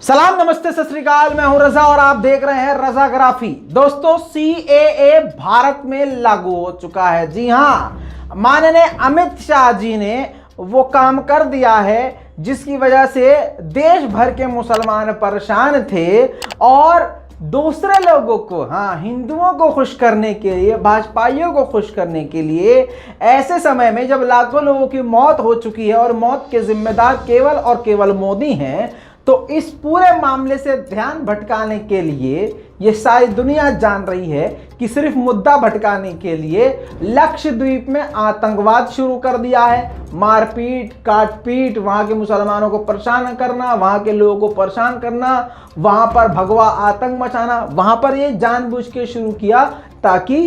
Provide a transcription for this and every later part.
सलाम, नमस्ते, सत श्री अकाल। मैं हूं रजा और आप देख रहे हैं रजाग्राफी। दोस्तों, सीएए भारत में लागू हो चुका है। जी हां, माननीय अमित शाह जी ने वो काम कर दिया है जिसकी वजह से देश भर के मुसलमान परेशान थे और दूसरे लोगों को, हिंदुओं को खुश करने के लिए, भाजपाइयों को खुश करने के लिए, ऐसे समय में जब लाखों लोगों की मौत हो चुकी है और मौत के जिम्मेदार केवल और केवल मोदी हैं, तो इस पूरे मामले से ध्यान भटकाने के लिए ये सारी दुनिया जान रही है कि सिर्फ मुद्दा भटकाने के लिए लक्षद्वीप में आतंकवाद शुरू कर दिया है। मारपीट, काटपीट, वहां के मुसलमानों को परेशान करना, वहां के लोगों को परेशान करना, वहां पर भगवा आतंक मचाना, वहां पर ये जानबूझ के शुरू किया ताकि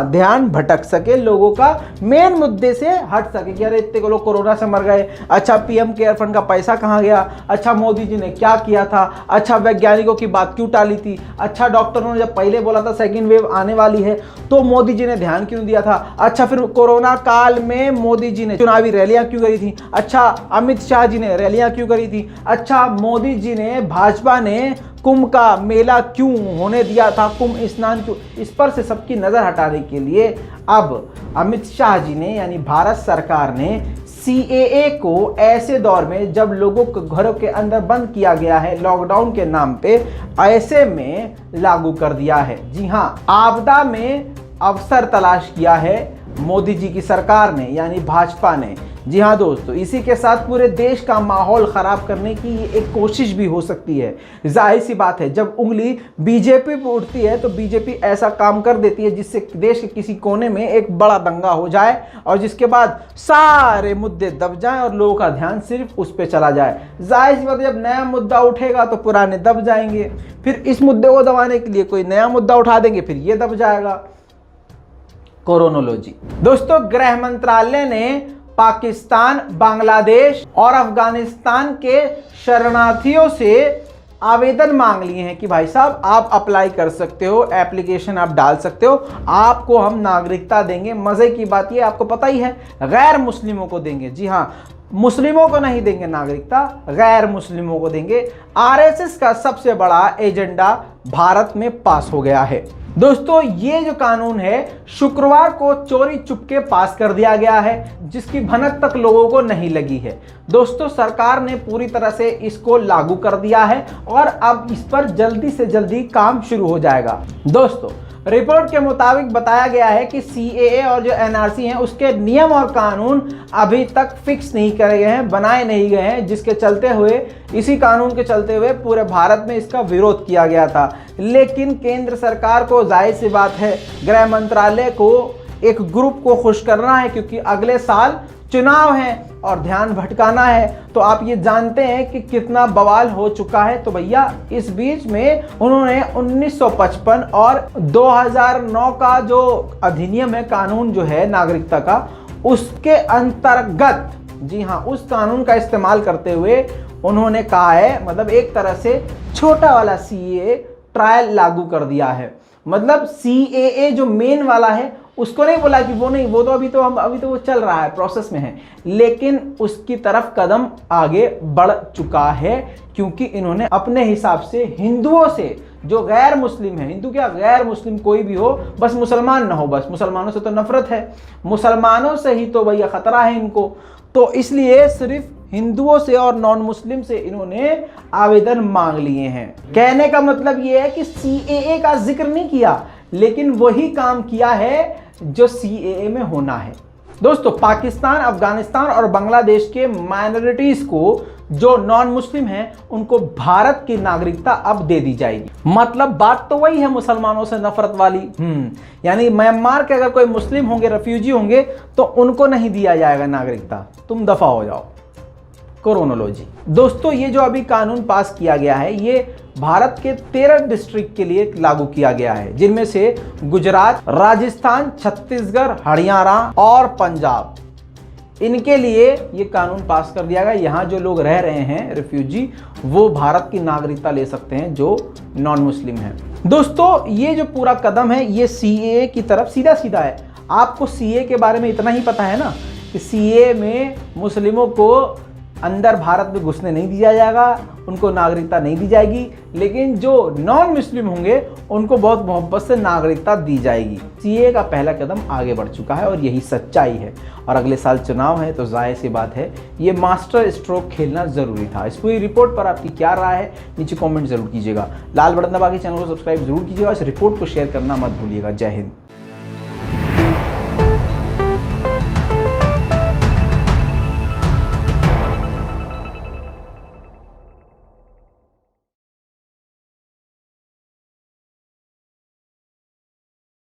ध्यान भटक सके, लोगों का मेन मुद्दे से हट सके कि अरे इतने लोग कोरोना से मर गए, अच्छा पीएम केयर फंड का पैसा कहाँ गया, अच्छा मोदी जी ने क्या किया था, अच्छा वैज्ञानिकों की बात क्यों टाली थी, अच्छा डॉक्टरों ने जब पहले बोला था सेकेंड वेव आने वाली है तो मोदी जी ने ध्यान क्यों दिया था, अच्छा फिर कोरोना काल में मोदी जी ने चुनावी रैलियां क्यों करी थी, अच्छा अमित शाह जी ने रैलियां क्यों करी थी, अच्छा मोदी जी ने, भाजपा ने कुंभ का मेला क्यों होने दिया था, कुंभ स्नान क्यों, इस पर से सबकी नजर हटाने के लिए अब अमित शाह जी ने, यानी भारत सरकार ने सीएए को ऐसे दौर में जब लोगों को घरों के अंदर बंद किया गया है लॉकडाउन के नाम पे, ऐसे में लागू कर दिया है। जी हां, आपदा में अवसर तलाश किया है मोदी जी की सरकार ने, यानी भाजपा ने। जी हाँ दोस्तों, इसी के साथ पूरे देश का माहौल खराब करने की ये एक कोशिश भी हो सकती है। जाहिर सी बात है, जब उंगली बीजेपी पर उठती है तो बीजेपी ऐसा काम कर देती है जिससे देश के किसी कोने में एक बड़ा दंगा हो जाए और जिसके बाद सारे मुद्दे दब जाएं और लोगों का ध्यान सिर्फ उस पर चला जाए। जाहिर सी बात है, जब नया मुद्दा उठेगा तो पुराने दब जाएंगे, फिर इस मुद्दे को दबाने के लिए कोई नया मुद्दा उठा देंगे, फिर ये दब जाएगा। कोरोनोलॉजी। दोस्तों, गृह मंत्रालय ने पाकिस्तान, बांग्लादेश और अफगानिस्तान के शरणार्थियों से आवेदन मांग लिए हैं कि भाई साहब आप अप्लाई कर सकते हो, एप्लीकेशन आप डाल सकते हो, आपको हम नागरिकता देंगे। मजे की बात ये, आपको पता ही है, गैर मुस्लिमों को देंगे। जी हाँ, मुस्लिमों को नहीं देंगे नागरिकता, गैर मुस्लिमों को देंगे। आरएसएस का सबसे बड़ा एजेंडा भारत में पास हो गया है। दोस्तों, ये जो कानून है शुक्रवार को चोरी चुपके पास कर दिया गया है, जिसकी भनक तक लोगों को नहीं लगी है। दोस्तों, सरकार ने पूरी तरह से इसको लागू कर दिया है और अब इस पर जल्दी से जल्दी काम शुरू हो जाएगा। दोस्तों, रिपोर्ट के मुताबिक बताया गया है कि सीएए और जो एनआरसी हैं उसके नियम और कानून अभी तक फिक्स नहीं करे गए हैं, बनाए नहीं गए हैं, जिसके चलते हुए, इसी कानून के चलते हुए पूरे भारत में इसका विरोध किया गया था। लेकिन केंद्र सरकार को, जाहिर सी बात है, गृह मंत्रालय को एक ग्रुप को खुश करना है क्योंकि अगले साल चुनाव है और ध्यान भटकाना है। तो आप ये जानते हैं कि कितना बवाल हो चुका है। तो भैया, इस बीच में उन्होंने 1955 और 2009 का जो अधिनियम है, कानून जो है नागरिकता का, उसके अंतर्गत, जी हाँ, उस कानून का इस्तेमाल करते हुए उन्होंने कहा है, मतलब एक तरह से छोटा वाला सीएए ट्रायल लागू कर दिया है। मतलब सीएए जो मेन वाला है उसको नहीं बोला कि वो नहीं, वो तो अभी तो वो चल रहा है, प्रोसेस में है, लेकिन उसकी तरफ कदम आगे बढ़ चुका है क्योंकि इन्होंने अपने हिसाब से हिंदुओं से, जो गैर मुस्लिम है, हिंदू क्या गैर मुस्लिम कोई भी हो, बस मुसलमान ना हो, बस मुसलमानों से तो नफरत है, मुसलमानों से ही तो भैया खतरा है इनको, तो इसलिए सिर्फ हिंदुओं से और नॉन मुस्लिम से इन्होंने आवेदन मांग लिए हैं। कहने का मतलब ये है कि सीएए का जिक्र नहीं किया, लेकिन वही काम किया है जो सीएए में होना है। दोस्तों, पाकिस्तान, अफगानिस्तान और बांग्लादेश के माइनॉरिटीज को, जो नॉन मुस्लिम हैं, उनको भारत की नागरिकता अब दे दी जाएगी। मतलब बात तो वही है मुसलमानों से नफरत वाली। यानी म्यांमार के अगर कोई मुस्लिम होंगे, रेफ्यूजी होंगे, तो उनको नहीं दिया जाएगा नागरिकता, तुम दफा हो जाओ। कोरोनोलॉजी। दोस्तों, ये जो अभी कानून पास किया गया है, ये भारत के 13 डिस्ट्रिक्ट के लिए लागू किया गया है, जिनमें से गुजरात, राजस्थान, छत्तीसगढ़, हरियाणा और पंजाब, इनके लिए ये कानून पास कर दिया गया। यहाँ जो लोग रह रहे हैं रेफ्यूजी, वो भारत की नागरिकता ले सकते हैं जो नॉन मुस्लिम हैं। दोस्तों, ये जो पूरा कदम है ये सीएए की तरफ सीधा सीधा है। आपको सीएए के बारे में इतना ही पता है ना कि सीएए में मुस्लिमों को अंदर भारत में घुसने नहीं दिया जाएगा, उनको नागरिकता नहीं दी जाएगी, लेकिन जो नॉन मुस्लिम होंगे उनको बहुत मोहब्बत से नागरिकता दी जाएगी। सीए का पहला कदम आगे बढ़ चुका है और यही सच्चाई है। और अगले साल चुनाव है तो जाहिर सी बात है ये मास्टर स्ट्रोक खेलना जरूरी था। इस पूरी रिपोर्ट पर आपकी क्या राय है नीचे कमेंट जरूर कीजिएगा। लाल बटन दबा के चैनल को सब्सक्राइब जरूर कीजिएगा। इस रिपोर्ट को शेयर करना मत भूलिएगा। जय हिंद।